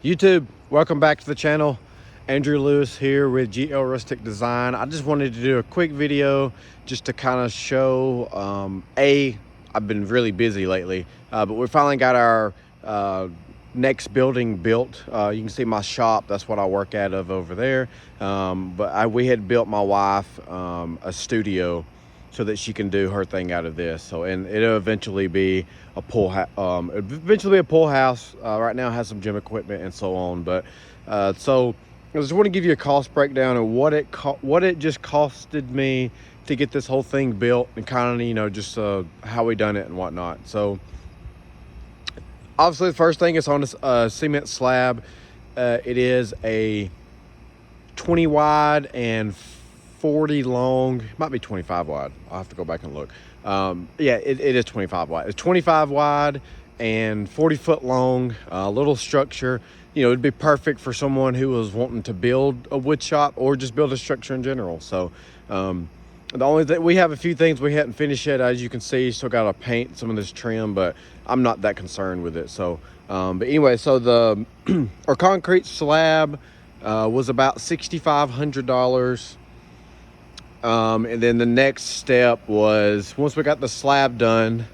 YouTube, welcome back to the channel. Andrew Lewis here with GL Rustic Design. I just wanted to do a quick video just to kind of show, I've been really busy lately, but we finally got our next building built. You can see my shop, that's what I work out of over there. We had built my wife a studio so that she can do her thing out of this. So, and it'll eventually be a pool house. Right now it has some gym equipment and so on. But so I just want to give you a cost breakdown of what it just costed me to get this whole thing built, and kind of just how we done it and whatnot. So obviously the first thing is on a cement slab. It is a 20 wide and 40 long. It might be 25 wide. I'll have to go back and look. Yeah, it is 25 wide. It's 25 wide and 40 foot long. Little structure. It'd be perfect for someone who was wanting to build a wood shop or just build a structure in general. So the only thing, we have a few things we hadn't finished yet. As you can see, still got to paint some of this trim, but I'm not that concerned with it. So but anyway, so the our concrete slab was about $6,500. And then the next step was, once we got the slab done,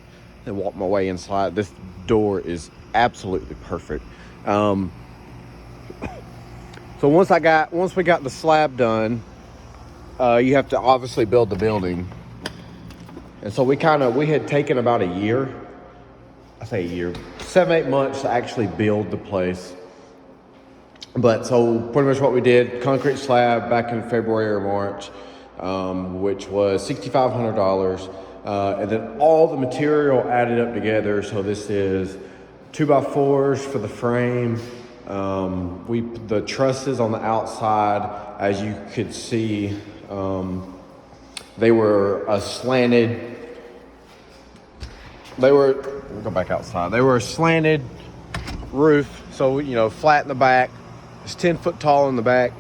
and walk my way inside. This door is absolutely perfect. So once we got the slab done, you have to obviously build the building. And so we had taken about a year, I say a year, 7-8 months to actually build the place. But so pretty much what we did, concrete slab back in February or March, which was $6,500, and then all the material added up together. So this is 2x4s for the frame. The trusses on the outside, as you could see, they were a slanted. We'll go back outside. They were a slanted roof, so flat in the back. It's 10 foot tall in the back,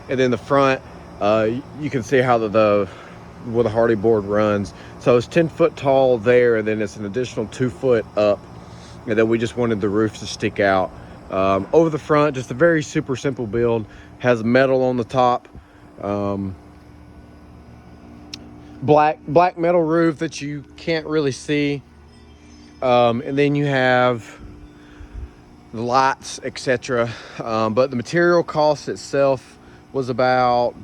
and then the front. You can see how where the hardy board runs. So it's 10 foot tall there, and then it's an additional 2 foot up. And then we just wanted the roof to stick out. Over the front, just a very super simple build. Has metal on the top. Black metal roof that you can't really see. And then you have the lights, etc. But the material cost itself was about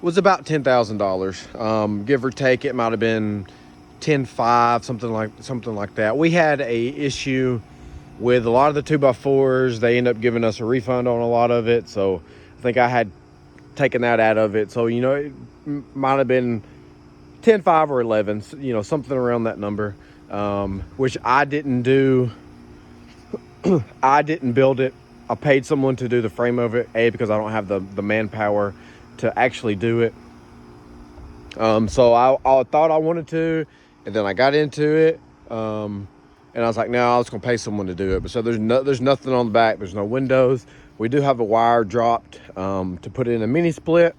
$10,000, give or take. It might have been 10.5, something like that. We had a issue with a lot of the 2x4s. They end up giving us a refund on a lot of it, so I think I had taken that out of it. So it might have been 10.5 or 11, something around that number, which I didn't do. I didn't build it. I paid someone to do the frame of it, because I don't have the manpower to actually do it. So I thought I wanted to, and then I got into it, and I was like, no, I was gonna pay someone to do it. But so there's nothing on the back. There's no windows. We do have a wire dropped to put in a mini split.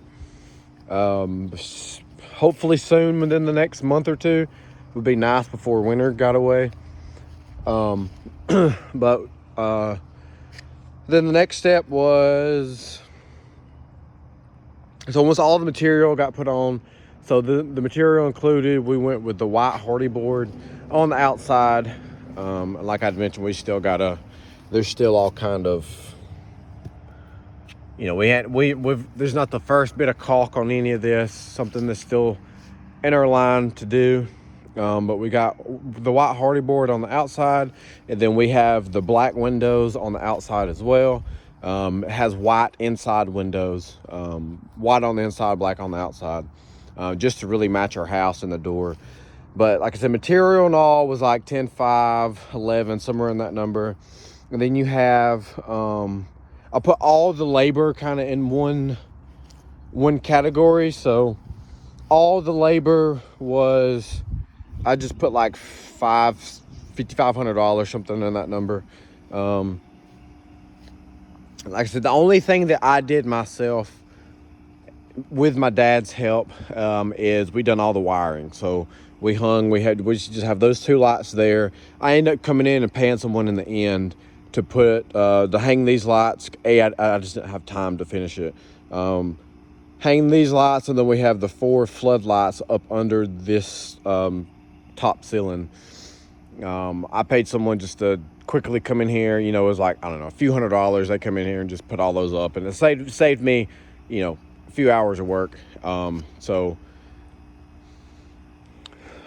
Hopefully soon, within the next month or two. Would be nice before winter got away. But then the next step was, so once all the material got put on, so the material included, we went with the white hardy board on the outside. Like I'd mentioned, there's still all kind of, there's not the first bit of caulk on any of this, something that's still in our line to do. But we got the white hardy board on the outside, and then we have the black windows on the outside as well. It has white inside windows, white on the inside, black on the outside, just to really match our house and the door. But like I said, material and all was like 10, 5, 11, somewhere in that number. And then you have, I'll put all the labor kind of in one category. So all the labor was, I just put like $5,500, something in that number. Like I said, the only thing that I did myself with my dad's help is we done all the wiring. So we just have those two lights there. I ended up coming in and paying someone in the end to put to hang these lights. I just didn't have time to finish it. Hang these lights, and then we have the 4 floodlights up under this top ceiling. I paid someone just to quickly come in here. You know, it was like, I don't know, a few $100s. They come in here and just put all those up, and it saved me, you know, a few hours of work. So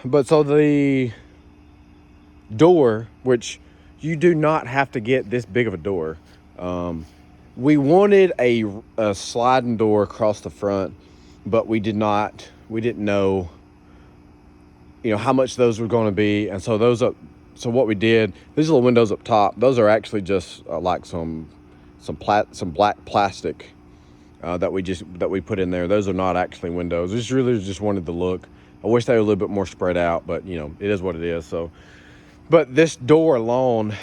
the door, which you do not have to get this big of a door. We wanted a sliding door across the front, but we didn't know, you know, how much those were going to be. And so so what we did, these little windows up top, those are actually just like some black plastic that we put in there. Those are not actually windows. This really just wanted the look. I wish they were a little bit more spread out, but you know, it is what it is. So, but this door alone,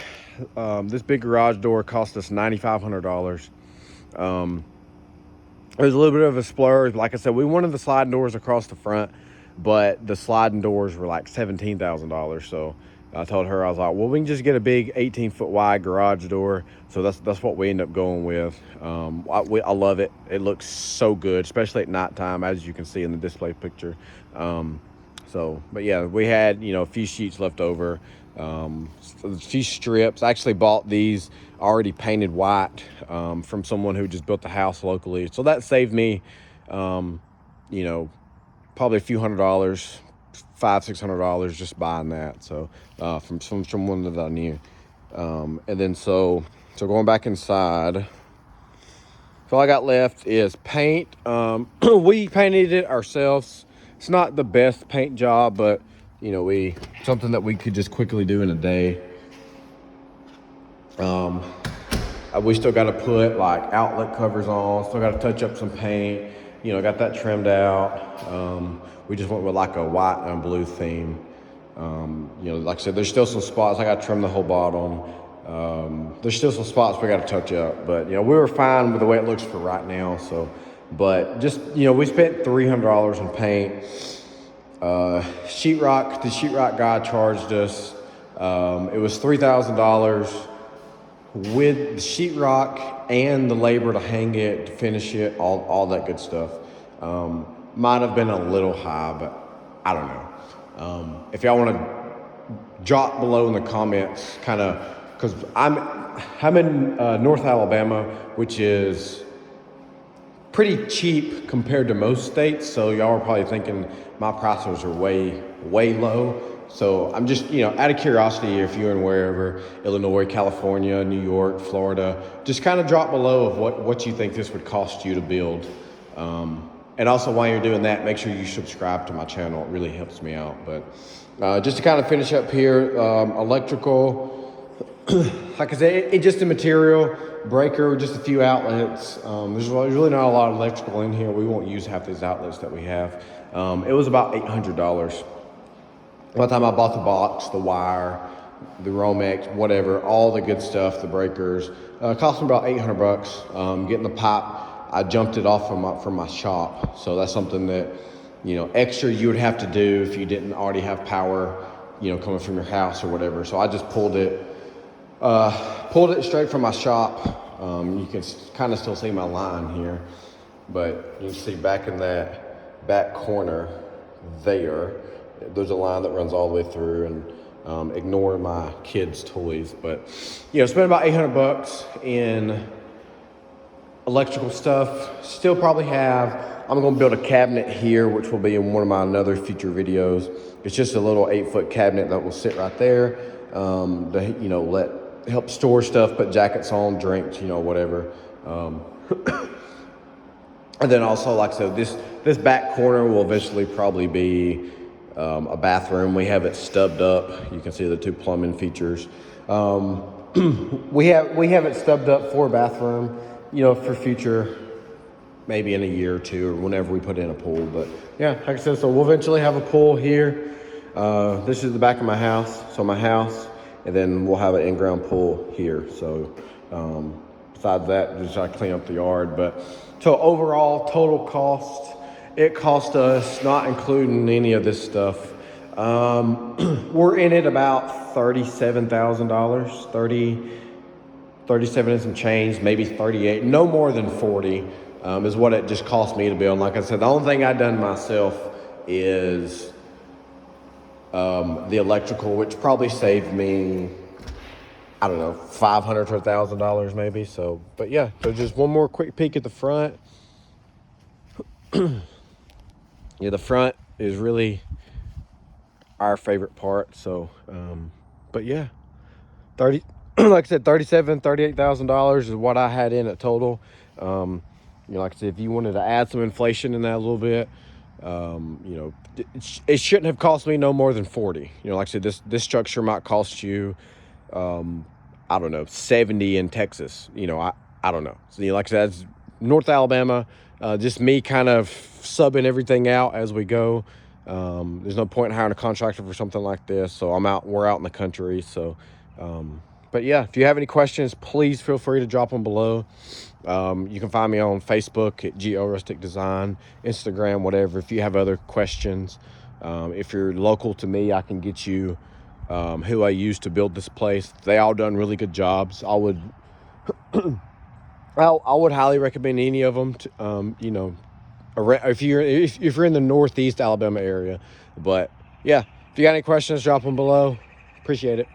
this big garage door cost us $9,500. It was a little bit of a splurge. Like I said, we wanted the sliding doors across the front, but the sliding doors were like $17,000. So I told her, I was like, well, we can just get a big 18-foot wide garage door. So that's what we ended up going with. I love it. It looks so good, especially at nighttime, as you can see in the display picture. But yeah, we had, you know, a few sheets left over, a few strips. I actually bought these already painted white from someone who just built the house locally. So that saved me, you know, probably a few $100s, $500-600 just buying that. So from someone that I knew. And then so going back inside, so all I got left is paint. We painted it ourselves. It's not the best paint job, but you know, something that we could just quickly do in a day. We still got to put like outlet covers on. Still got to touch up some paint. You know, got that trimmed out. We just went with like a white and blue theme. You know, like I said, there's still some spots. I got to trim the whole bottom. There's still some spots we got to touch up, but you know, we were fine with the way it looks for right now. So, but just, you know, we spent $300 in paint. Sheetrock, the Sheetrock guy charged us. It was $3,000 with the sheetrock and the labor to hang it, to finish it, all that good stuff. Might have been a little high, but I don't know. If y'all want to drop below in the comments, kind of, because I'm in North Alabama, which is pretty cheap compared to most states. So y'all are probably thinking my prices are way low. So I'm just, you know, out of curiosity, if you're in wherever, Illinois, California, New York, Florida, just kind of drop below of what you think this would cost you to build. And also while you're doing that, make sure you subscribe to my channel. It really helps me out. But just to kind of finish up here, electrical, like I said, it's just a material breaker, just a few outlets. There's really not a lot of electrical in here. We won't use half these outlets that we have. It was about $800. By the time I bought the box, the wire, the Romex, whatever, all the good stuff, the breakers, cost me about $800. Getting the pipe, I jumped it off from my shop. So that's something that, you know, extra you would have to do if you didn't already have power, you know, coming from your house or whatever. So I just pulled it straight from my shop. You can kind of still see my line here, but you can see back in that back corner there's a line that runs all the way through, and ignore my kids' toys. But, you know, spent about $800 in electrical stuff. Still probably I'm going to build a cabinet here, which will be in one of my another future videos. It's just a little 8-foot cabinet that will sit right there, to, you know, help store stuff, put jackets on, drinks, you know, whatever. And then also, like I said, this back corner will eventually probably be a bathroom. We have it stubbed up. You can see the 2 plumbing features. We have it stubbed up for a bathroom, you know, for future, maybe in a year or two, or whenever we put in a pool. But yeah, like I said, so we'll eventually have a pool here. This is the back of my house, and then we'll have an in-ground pool here. So besides that, just try to clean up the yard. But so overall total cost, it cost us, not including any of this stuff, we're in it about $37,000, 37 and some change, maybe 38, no more than 40 is what it just cost me to build. And like I said, the only thing I've done myself is the electrical, which probably saved me, I don't know, $500 to $1,000 maybe. So, but yeah, so just one more quick peek at the front. Yeah, the front is really our favorite part. So, but yeah, 30, like I said, $38,000 is what I had in it total. Like I said, if you wanted to add some inflation in that a little bit, it shouldn't have cost me no more than 40. Like I said, this structure might cost you, I don't know, 70 in Texas. I don't know. So, like I said, it's North Alabama. Just me kind of subbing everything out as we go. There's no point in hiring a contractor for something like this. So we're out in the country. So, but yeah, if you have any questions, please feel free to drop them below. You can find me on Facebook at GO Rustic Design, Instagram, whatever. If you have other questions, if you're local to me, I can get you who I used to build this place. They all done really good jobs. I would highly recommend any of them. If you're in the Northeast Alabama area. But yeah, if you got any questions, drop them below. Appreciate it.